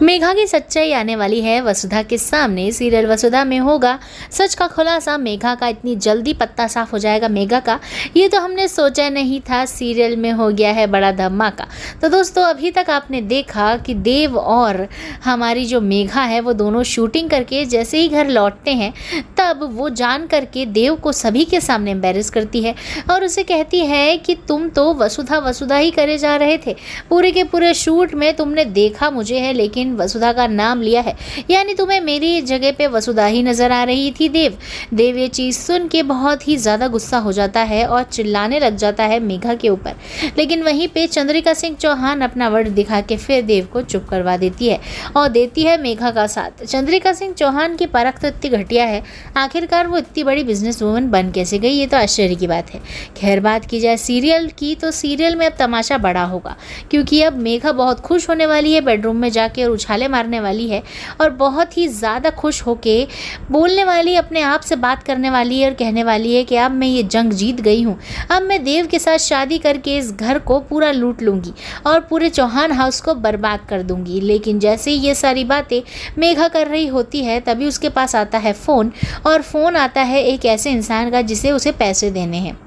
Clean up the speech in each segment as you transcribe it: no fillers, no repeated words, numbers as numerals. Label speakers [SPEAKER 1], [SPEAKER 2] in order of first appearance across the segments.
[SPEAKER 1] मेघा की सच्चाई आने वाली है वसुधा के सामने। सीरियल वसुधा में होगा सच का खुलासा। मेघा का इतनी जल्दी पत्ता साफ हो जाएगा मेघा का, ये तो हमने सोचा नहीं था। सीरियल में हो गया है बड़ा धमाका। तो दोस्तों, अभी तक आपने देखा कि देव और हमारी जो मेघा है वो दोनों शूटिंग करके जैसे ही घर लौटते हैं तब वो जान करके देव को सभी के सामने एम्बेरस करती है और उसे कहती है कि तुम तो वसुधा वसुधा ही करे जा रहे थे, पूरे के पूरे शूट में तुमने देखा मुझे है लेकिन वसुधा का नाम लिया है, यानी तुम्हें मेरी जगह पे वसुधा ही नजर आ रही थी। देव ये चीज़ सुन के बहुत ही ज़्यादा गुस्सा हो जाता है और चिल्लाने लग जाता है मेघा के ऊपर। लेकिन वहीं पे चंद्रिका सिंह चौहान अपना वर्ड दिखा के फिर देव को चुप करवा देती है और देती है मेघा का साथ। चंद्रिका सिंह चौहान की परख तो इतनी घटिया है, आखिरकार वो इतनी बड़ी बिजनेस वूमन बन कैसे गई, ये तो आश्चर्य की बात है। खैर, बात की जाए सीरियल की तो सीरियल में अब तमाशा बड़ा होगा, क्योंकि अब मेघा बहुत खुश होने वाली है, बेडरूम में जाके और उछाले मारने वाली है और बहुत ही ज़्यादा खुश होके बोलने वाली, अपने आप से बात करने वाली है और कहने वाली है कि अब मैं ये जंग जीत गई हूँ, अब मैं देव के साथ शादी करके इस घर को पूरा लूट लूँगी और पूरे चौहान हाउस को बर्बाद कर दूँगी। लेकिन जैसे ही ये सारी बातें मेघा कर रही होती है तभी उसके पास आता है फ़ोन, और फ़ोन आता है एक ऐसे इंसान का जिसे उसे पैसे देने हैं।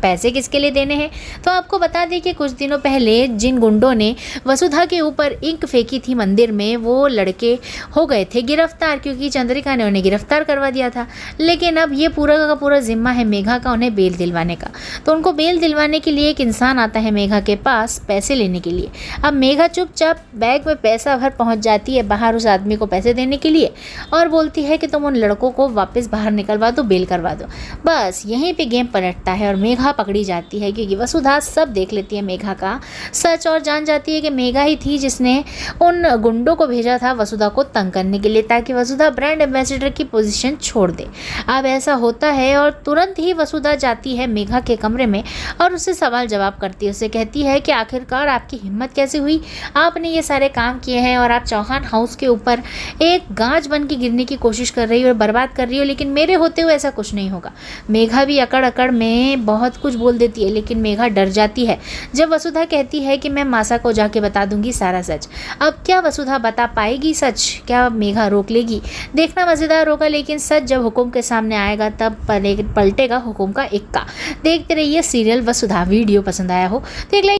[SPEAKER 1] पैसे किसके लिए देने हैं तो आपको बता दें कि कुछ दिनों पहले जिन गुंडों ने वसुधा के ऊपर इंक फेंकी थी मंदिर में, वो लड़के हो गए थे गिरफ्तार, क्योंकि चंद्रिका ने उन्हें गिरफ्तार करवा दिया था। लेकिन अब ये पूरा का पूरा जिम्मा है मेघा का उन्हें बेल दिलवाने का। तो उनको बेल दिलवाने के लिए एक इंसान आता है मेघा के पास पैसे लेने के लिए। अब मेघा चुपचाप बैग में पैसा भर पहुँच जाती है बाहर उस आदमी को पैसे देने के लिए और बोलती है कि तुम उन लड़कों को वापस बाहर निकलवा दो, बेल करवा दो। बस यहीं पर गेम पलटता है और मेघा पकड़ी जाती है, क्योंकि वसुधा सब देख लेती है मेघा का सच और जान जाती है कि मेघा ही थी जिसने उन गुंडों को भेजा था वसुधा को तंग करने के लिए, ताकि वसुधा ब्रांड एम्बेसडर की पोजीशन छोड़ दे। अब ऐसा होता है और तुरंत ही वसुधा जाती है मेघा के कमरे में और उससे सवाल जवाब करती है। उसे कहती है कि आखिरकार आपकी हिम्मत कैसे हुई, आपने ये सारे काम किए हैं और आप चौहान हाउस के ऊपर एक गाज बन के गिरने की कोशिश कर रही हो और बर्बाद कर रही हो, लेकिन मेरे होते हुए ऐसा कुछ नहीं होगा। मेघा भी अकड़ अकड़ में बहुत कुछ बोल देती है, लेकिन मेघा डर जाती है जब वसुधा कहती है कि मैं मासा को जाके बता दूंगी सारा सच। अब क्या वसुधा बता पाएगी सच, क्या मेघा रोक लेगी? देखना मजेदार होगा, लेकिन सच जब हुकुम के सामने आएगा तब पलटेगा हुकुम का इक्का। देखते रहिए सीरियल वसुधा। वीडियो पसंद आया हो तो एक लाइक